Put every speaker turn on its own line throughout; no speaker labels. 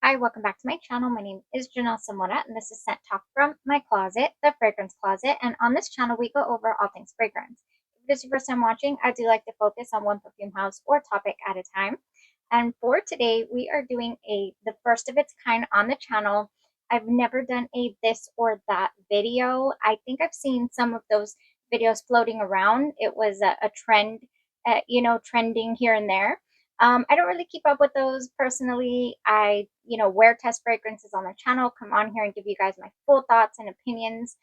Hi, welcome back to my channel. My name is Junoon Noir, and this is Scent Talk from my closet, the fragrance closet. And on this channel, we go over all things fragrance. If this is your first time watching, I do like to focus on one perfume house or topic at a time. And for today, we are doing the first of its kind on the channel. I've never done a this or that video. I think I've seen some of those videos floating around. It was a trend, trending here and there. I don't really keep up with those personally. I, wear test fragrances on the channel, come on here and give you guys my full thoughts and opinions.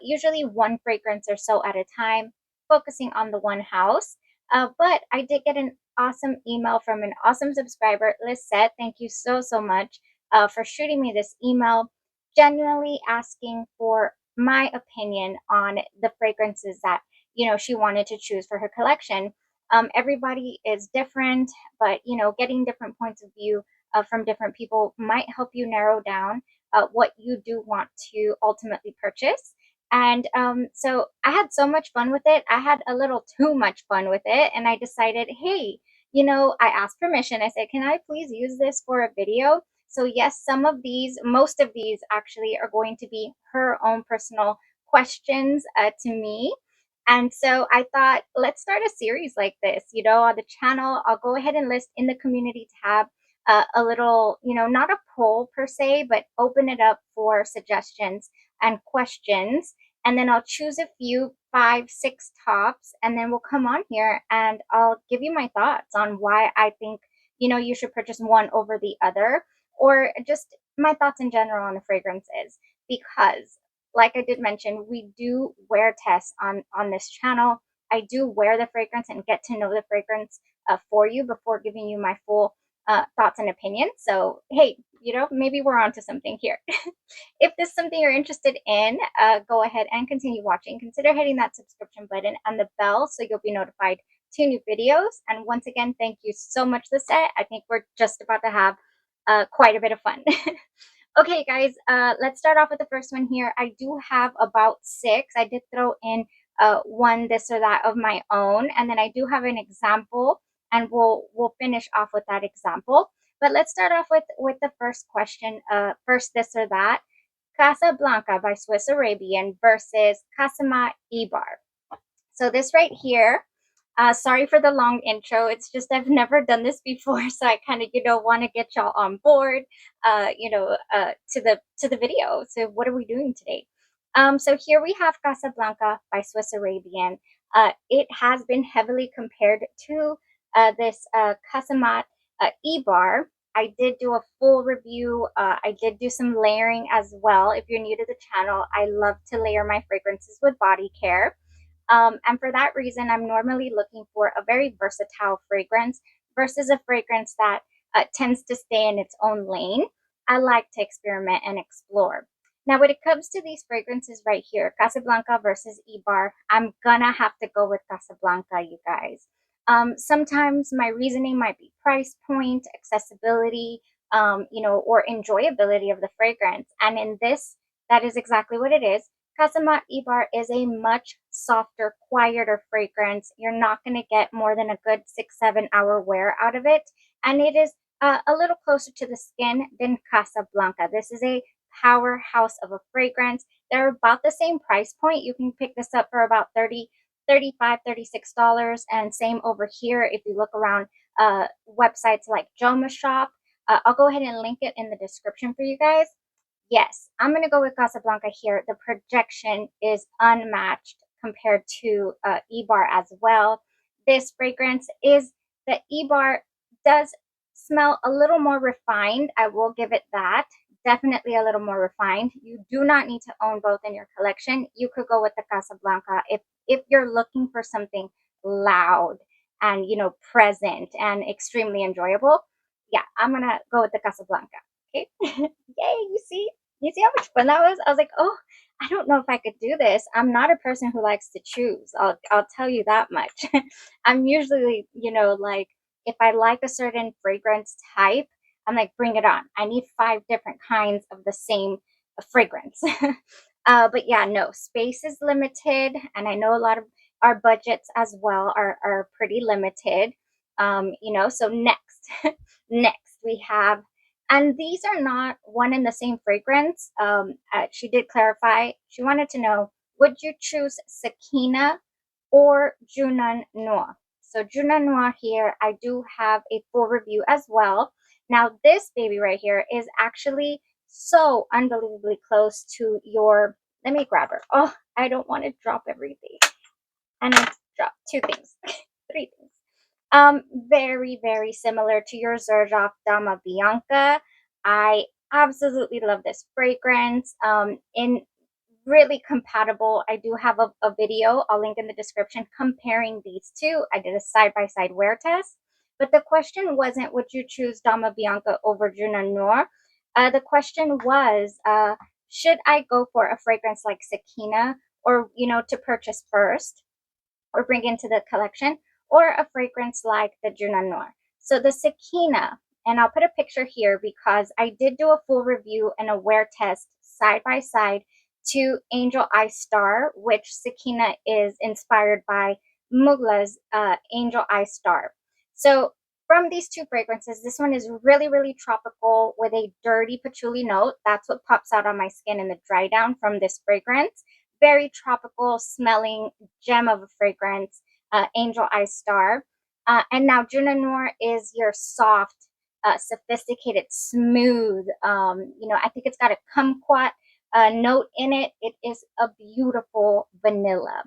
Usually one fragrance or so at a time, focusing on the one house. But I did get an awesome email from an awesome subscriber, Lisette. Thank you so much for shooting me this email, genuinely asking for my opinion on the fragrances that, she wanted to choose for her collection. Everybody is different, but getting different points of view from different people might help you narrow down what you do want to ultimately purchase. And so I had so much fun with it. I had a little too much fun with it, and I decided, hey, I asked permission. I said, can I please use this for a video? So yes, most of these actually are going to be her own personal questions to me. And so I thought, let's start a series like this, on the channel. I'll go ahead and list in the community tab a little, not a poll per se, but open it up for suggestions and questions. And then I'll choose a few, 5, 6 tops, and then we'll come on here and I'll give you my thoughts on why I think, you should purchase one over the other, or just my thoughts in general on the fragrances. Because like I did mention, we do wear tests on this channel. I do wear the fragrance and get to know the fragrance for you before giving you my full thoughts and opinions. So hey, maybe we're onto something here. If this is something you're interested in, go ahead and continue watching. Consider hitting that subscription button and the bell so you'll be notified to new videos. And once again, thank you so much, Lisette. I think we're just about to have quite a bit of fun. Okay, guys, let's start off with the first one here. I do have about 6. I did throw in one this or that of my own, and then I do have an example, and we'll finish off with that example. But let's start off with the first question. First, this or that. Casablanca by Swiss Arabian versus Qasamat Ebhar. So this right here, sorry for the long intro. It's just I've never done this before, so I kind of want to get y'all on board, to the video. So what are we doing today? So here we have Casablanca by Swiss Arabian. It has been heavily compared to this Qasamat Ebhar. I did do a full review. I did do some layering as well. If you're new to the channel, I love to layer my fragrances with body care. And for that reason, I'm normally looking for a very versatile fragrance versus a fragrance that tends to stay in its own lane. I like to experiment and explore. Now, when it comes to these fragrances right here, Casablanca versus Ebhar, I'm gonna have to go with Casablanca, you guys. Sometimes my reasoning might be price point, accessibility, or enjoyability of the fragrance. And in this, that is exactly what it is. Qasamat Ebhar is a much softer, quieter fragrance. You're not going to get more than a good 6-7 hour wear out of it. And it is a little closer to the skin than Casablanca. This is a powerhouse of a fragrance. They're about the same price point. You can pick this up for about $35, $36. And same over here if you look around websites like Joma Shop. I'll go ahead and link it in the description for you guys. Yes, I'm going to go with Casablanca here. The projection is unmatched compared to Ebhar as well. This fragrance the Ebhar does smell a little more refined. I will give it that. Definitely a little more refined. You do not need to own both in your collection. You could go with the Casablanca if you're looking for something loud and, present and extremely enjoyable. Yeah, I'm going to go with the Casablanca. Okay. Yay, you see how much fun that was? I was like, oh, I don't know if I could do this. I'm not a person who likes to choose. I'll tell you that much. I'm usually, like if I like a certain fragrance type, I'm like, bring it on. I need 5 different kinds of the same fragrance. But yeah, no, space is limited, and I know a lot of our budgets as well are pretty limited. So next, next we have And these are not one and the same fragrance. She did clarify. She wanted to know, would you choose Sakina or Junoon Noir? So Junoon Noir here, I do have a full review as well. Now this baby right here is actually so unbelievably close to your, let me grab her. Oh, I don't want to drop everything. And I dropped two things, three things. Very, very similar to your Xerjoff Dama Bianca. I absolutely love this fragrance. In really compatible. I do have a video, I'll link in the description, comparing these two. I did a side-by-side wear test. But the question wasn't, would you choose Dama Bianca over Junoon Noir? The question was, should I go for a fragrance like Sakina, or, to purchase first, or bring into the collection, or a fragrance like the Junoon Noir. So the Sakina, and I'll put a picture here because I did do a full review and a wear test side by side to Angel Eye Star, which Sakina is inspired by Mugla's Angel Eye Star. So from these two fragrances, this one is really, really tropical with a dirty patchouli note. That's what pops out on my skin in the dry down from this fragrance. Very tropical smelling gem of a fragrance, Angel Eye Star. And now Junoon Noir is your soft, sophisticated, smooth. I think it's got a kumquat note in it. It is a beautiful vanilla.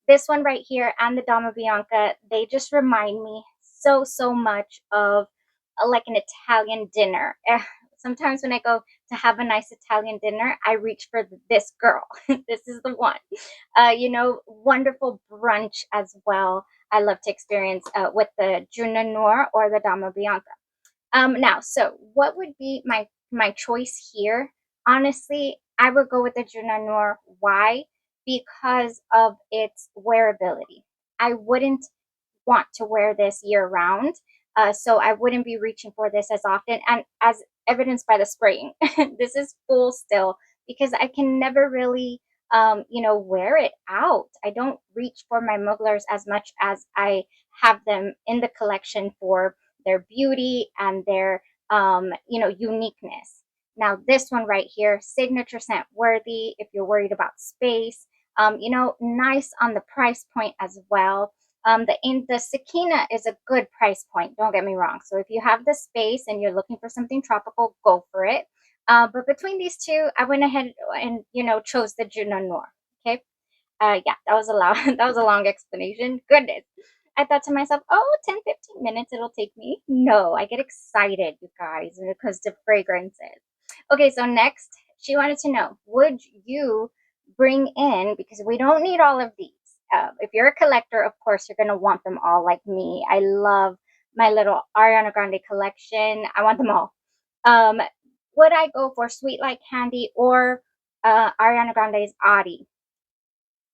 This one right here and the Dama Bianca, they just remind me so much of like an Italian dinner. Sometimes when I go to have a nice Italian dinner, I reach for this girl. This is the one. Wonderful brunch as well. I love to experience with the Junoon Noir or the Dama Bianca. Now, so what would be my choice here? Honestly, I would go with the Junoon Noir. Why? Because of its wearability. I wouldn't want to wear this year round. So I wouldn't be reaching for this as often. And as evidenced by the spraying, this is full still because I can never really, wear it out. I don't reach for my Mugglers as much as I have them in the collection for their beauty and their, uniqueness. Now, this one right here, signature scent worthy if you're worried about space. Nice on the price point as well. The Sakina is a good price point. Don't get me wrong. So if you have the space and you're looking for something tropical, go for it. But between these two, I went ahead and chose the Junoon Noir. Okay. Yeah, that was a long that was a long explanation. Goodness. I thought to myself, oh, 10-15 minutes it'll take me. No, I get excited, you guys, because the fragrances. Okay, so next, she wanted to know, would you bring in, because we don't need all of these. If you're a collector, of course, you're going to want them all like me. I love my little Ariana Grande collection. I want them all. Um, would I go for Sweet Like Candy or Ariana Grande's Audi?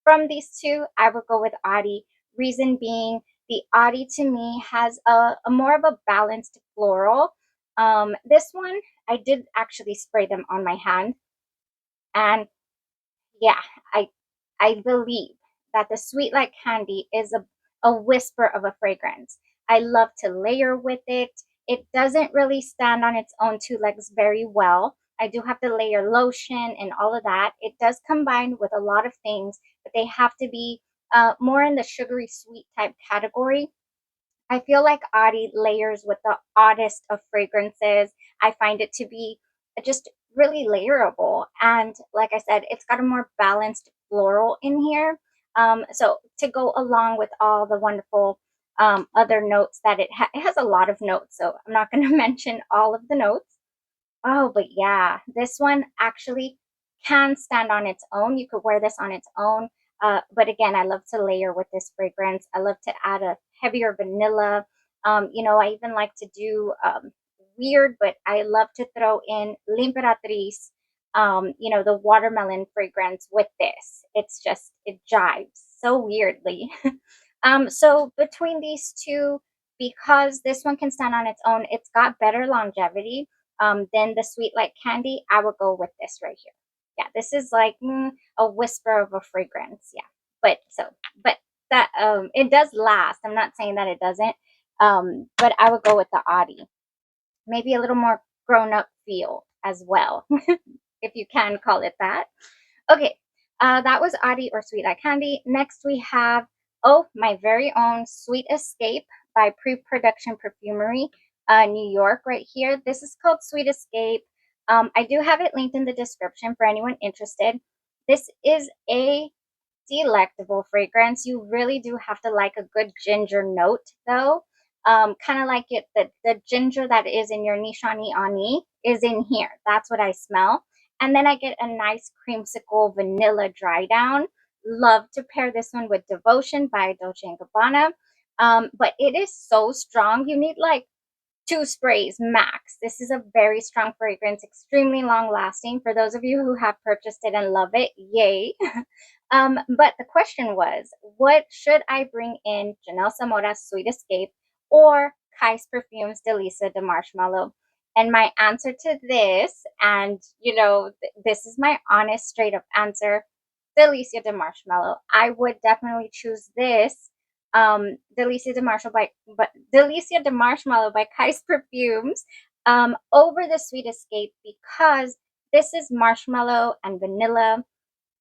From these two, I would go with Audi. Reason being, the Audi to me has a more of a balanced floral. This one, I did actually spray them on my hand. And yeah, I believe that the Sweet Like Candy is a whisper of a fragrance. I love to layer with it. It doesn't really stand on its own two legs very well. I do have to layer lotion and all of that. It does combine with a lot of things, but they have to be more in the sugary sweet type category. I feel like Audi layers with the oddest of fragrances. I find it to be just really layerable. And like I said, it's got a more balanced floral in here. So to go along with all the wonderful other notes that it has a lot of notes. So I'm not going to mention all of the notes. Oh, but yeah, this one actually can stand on its own. You could wear this on its own. But again, I love to layer with this fragrance. I love to add a heavier vanilla. I even like to do weird, but I love to throw in L'Imperatrice, the watermelon fragrance with this. It's just, it jives so weirdly. So between these two, because this one can stand on its own, it's got better longevity than the Sweet Like Candy. I would go with this right here. Yeah, this is like a whisper of a fragrance. Yeah, but that it does last. I'm not saying that it doesn't. But I would go with the Audi. Maybe a little more grown-up feel as well, if you can call it that. Okay, that was Adi or Sweet Like Candy. Next we have, oh, my very own Sweet Escape by Preproduction Perfumery, New York right here. This is called Sweet Escape. I do have it linked in the description for anyone interested. This is a delectable fragrance. You really do have to like a good ginger note though. Kind of like it, the ginger that is in your Nishani Ani is in here. That's what I smell. And then I get a nice creamsicle vanilla dry down. Love to pair this one with Devotion by Dolce & Gabbana. But it is so strong. You need like 2 sprays max. This is a very strong fragrance, extremely long lasting. For those of you who have purchased it and love it, yay. But the question was, what should I bring in Janelle Zamora's Sweet Escape or Kyse Perfume's Delizia de Marshmallow? And my answer to this, and you know, this is my honest, straight up answer, Delizia de Marshmallow. I would definitely choose this, Delizia de Marshmallow by Kyse Perfumes, over the Sweet Escape, because this is marshmallow and vanilla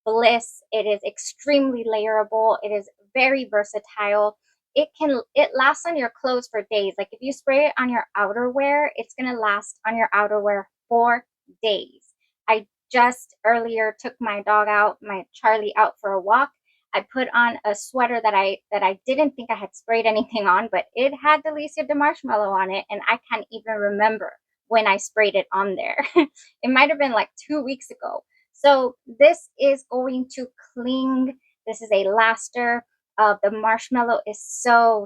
bliss. It is extremely layerable. It is very versatile. It lasts on your clothes for days. Like if you spray it on your outerwear, it's gonna last on your outerwear for days. I just earlier took my dog out, my Charlie out for a walk. I put on a sweater that I didn't think I had sprayed anything on, but it had Delizia de Marshmallow on it, and I can't even remember when I sprayed it on there. It might have been like 2 weeks ago. So this is going to cling. This is a laster. The marshmallow is so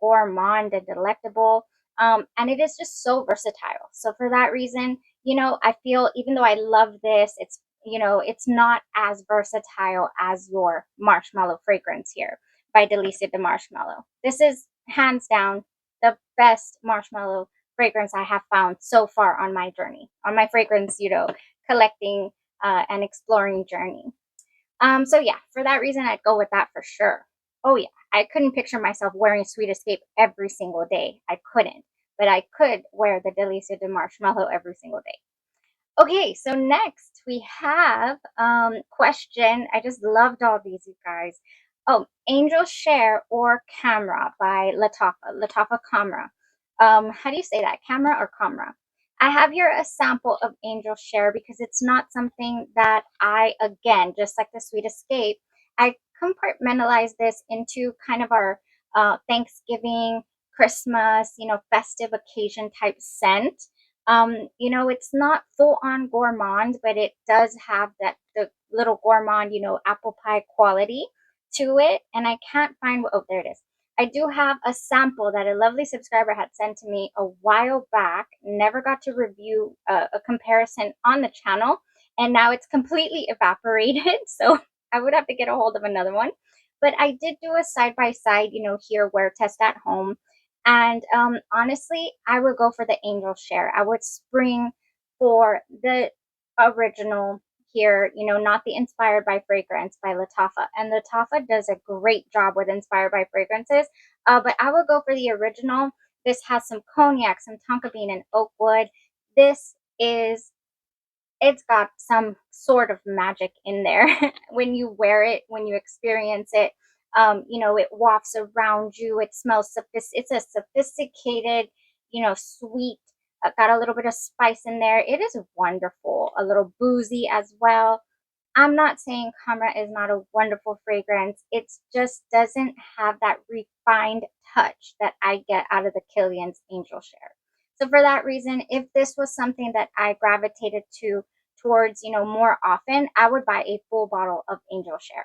gourmand and delectable. And it is just so versatile. So for that reason, you know, I feel even though I love this, it's, you know, it's not as versatile as your marshmallow fragrance here by Delizia de Marshmallow. This is hands down the best marshmallow fragrance I have found so far on my journey, on my fragrance, you know, collecting and exploring journey. So yeah, for that reason, I'd go with that for sure. Oh yeah, I couldn't picture myself wearing Sweet Escape every single day. I couldn't, but I could wear the Delizia de Marshmallow every single day. Okay, so next we have question. I just loved all these, you guys. Oh, Angel Share or Camera by Latafa Camera. How do you say that? Camera or Camera? I have here a sample of Angel Share because it's not something that I, again, just like the Sweet Escape, I compartmentalize this into kind of our Thanksgiving, Christmas, you know, festive occasion type scent. You know, it's not full on gourmand, but it does have that the little gourmand, you know, apple pie quality to it. And I can't find, oh, there it is. I do have a sample that a lovely subscriber had sent to me a while back. Never got to review a comparison on the channel, and now it's completely evaporated. So I would have to get a hold of another one. But I did do a side by side, you know, here wear test at home. And honestly, I would go for the Angel Share. I would spring for the original here, you know, not the Inspired by Fragrance by Latafa. And Latafa does a great job with Inspired by Fragrances, but I would go for the original. This has some cognac, some tonka bean, and oak wood. This is, it's got some sort of magic in there when you wear it, when you experience it. You know, it wafts around you. It smells it's a sophisticated, you know, sweet. Got a little bit of spice in there. It is wonderful. A little boozy as well. I'm not saying Camera is not a wonderful fragrance. It just doesn't have that refined touch that I get out of the Kilian's Angel Share. So for that reason, if this was something that I gravitated to towards, you know, more often, I would buy a full bottle of Angel Share.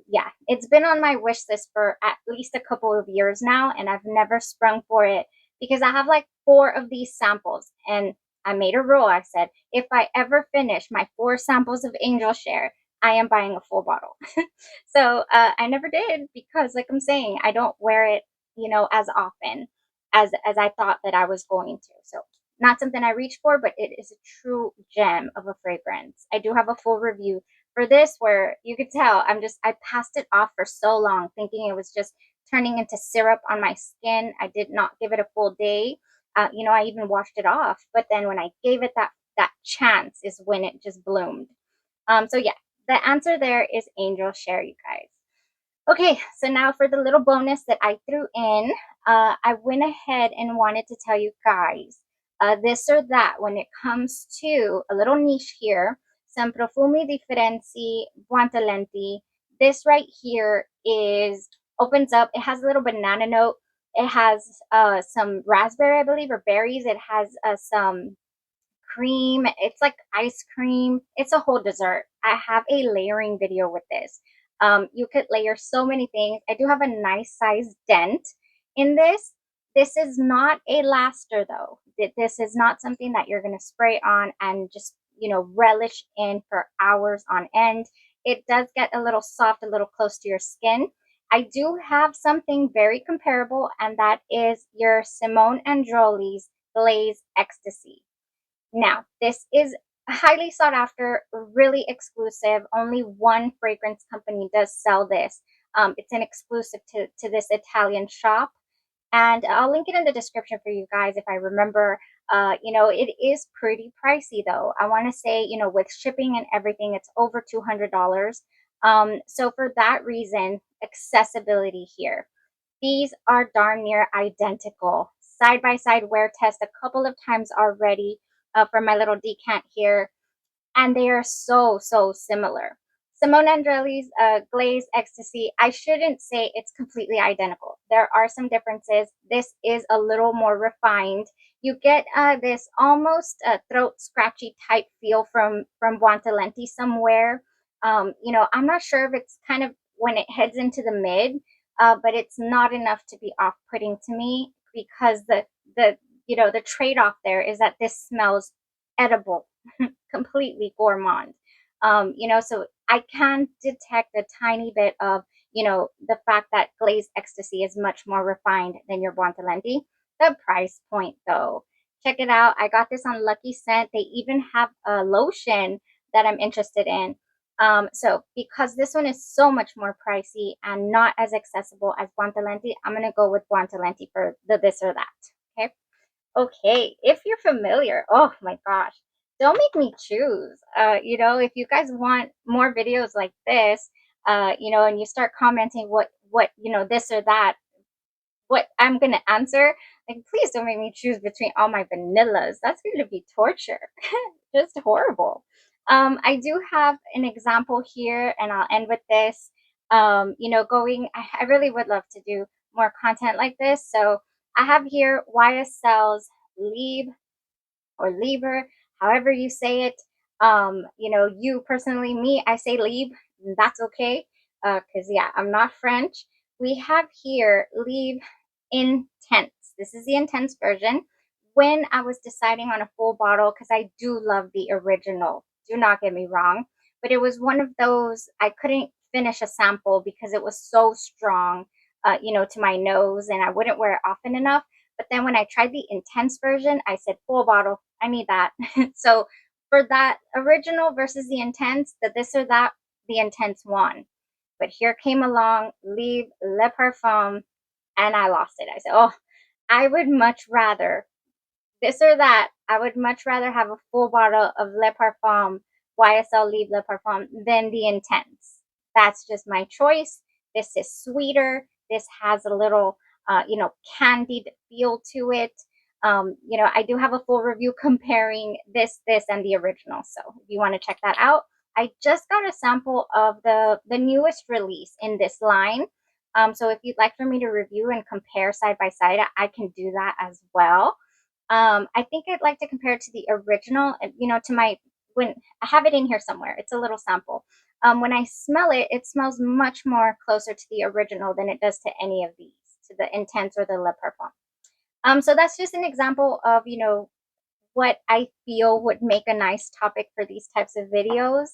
Yeah, it's been on my wish list for at least a couple of years now, and I've never sprung for it because I have like 4 of these samples, and I made a rule. I said, if I ever finish my 4 samples of Angel Share, I am buying a full bottle. So I never did because, like I'm saying, I don't wear it, you know, as often as I thought that I was going to. So not something I reach for, but it is a true gem of a fragrance. I do have a full review for this where you could tell I passed it off for so long thinking it was just turning into syrup on my skin. I did not give it a full day. You know, I even washed it off, but then when I gave it that chance is when it just bloomed. So yeah, the answer there is Angel Share, you guys. Okay, so now for the little bonus that I threw in, I went ahead and wanted to tell you guys this or that when it comes to a little niche here, some profumi differenzi, Buontalenti. This right here is opens up. It has a little banana note. It has some raspberry, I believe, or berries. It has some cream. It's like ice cream. It's a whole dessert. I have a layering video with this. You could layer so many things. I do have a nice size dent in this. This is not a laster though. This is not something that you're going to spray on and just, you know, relish in for hours on end. It does get a little soft, a little close to your skin. I do have something very comparable, and that is your Simone Androli's Glaze Ecstasy. Now, this is highly sought after, really exclusive. Only one fragrance company does sell this. It's an exclusive to this Italian shop. And I'll link it in the description for you guys if I remember. You know, it is pretty pricey though. I want to say, you know, with shipping and everything, it's over $200. So for that reason, accessibility here. These are darn near identical. Side by side wear test a couple of times already for my little decant here, and they are so similar. Simone Andrelli's Glaze Ecstasy, I shouldn't say it's completely identical. There are some differences. This is a little more refined. You get this almost throat scratchy type feel from Buontalenti somewhere. You know, I'm not sure if it's kind of when it heads into the mid, but it's not enough to be off-putting to me, because the you know, the trade-off there is that this smells edible, completely gourmand. You know, so I can detect a tiny bit of, you know, the fact that Glaze Ecstasy is much more refined than your Buontalenti. The price point, though, check it out. I got this on Lucky Scent. They even have a lotion that I'm interested in. So because this one is so much more pricey and not as accessible as Buontalenti, I'm gonna go with Buontalenti for the this or that. Okay. Okay, if you're familiar, oh my gosh, don't make me choose. You know, if you guys want more videos like this, you know, and you start commenting what, you know, this or that, what I'm gonna answer, like please don't make me choose between all my vanillas. That's gonna be torture. Just horrible. I do have an example here, and I'll end with this. You know, I really would love to do more content like this. So I have here YSL's Libre or Libre, however you say it. You know, you personally, me, I say Libre. That's okay, because yeah, I'm not French. We have here Libre Intense. This is the intense version. When I was deciding on a full bottle, because I do love the original, do not get me wrong, but it was one of those I couldn't finish a sample because it was so strong, you know, to my nose, and I wouldn't wear it often enough. But then when I tried the intense version, I said, full bottle, I need that. So for that original versus the intense, the this or that, the intense won. But here came along Leave Le Parfum, and I lost it. I said, oh, I would much rather this or that. I would much rather have a full bottle of Le Parfum, YSL Leave Le Parfum, than the intense. That's just my choice. This is sweeter. This has a little, you know, candied feel to it. You know, I do have a full review comparing this, and the original. So if you want to check that out, I just got a sample of the newest release in this line. So if you'd like for me to review and compare side by side, I can do that as well. I think I'd like to compare it to the original, you know, to my, when I have it in here somewhere, it's a little sample. When I smell it, it smells much more closer to the original than it does to any of these, to the Intense or the Le Parfum. So that's just an example of, you know, what I feel would make a nice topic for these types of videos.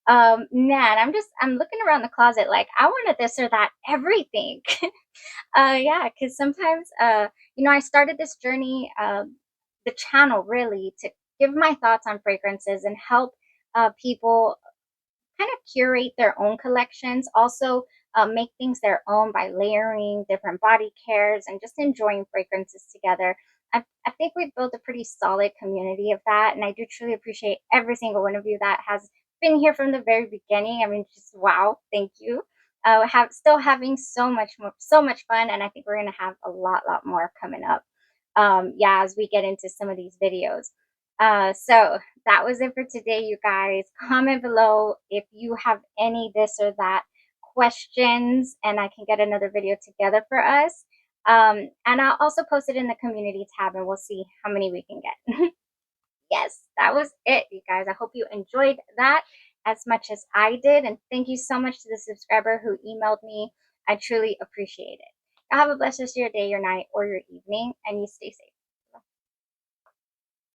Man, I'm looking around the closet like I wanted this or that, everything. Yeah, because sometimes, you know, I started this journey, the channel really, to give my thoughts on fragrances and help people kind of curate their own collections, also make things their own by layering different body cares and just enjoying fragrances together. I think we've built a pretty solid community of that, and I do truly appreciate every single one of you that has been here from the very beginning. I mean, just wow, thank you. Still having so much fun, and I think we're gonna have a lot more coming up. Yeah, as we get into some of these videos. So that was it for today, you guys. Comment below if you have any this or that questions, and I can get another video together for us. And I'll also post it in the community tab, and we'll see how many we can get. Yes, that was it, you guys. I hope you enjoyed that as much as I did, and thank you so much to the subscriber who emailed me. I truly appreciate it. Y'all have a blessed rest of your day, your night, or your evening, and you stay safe.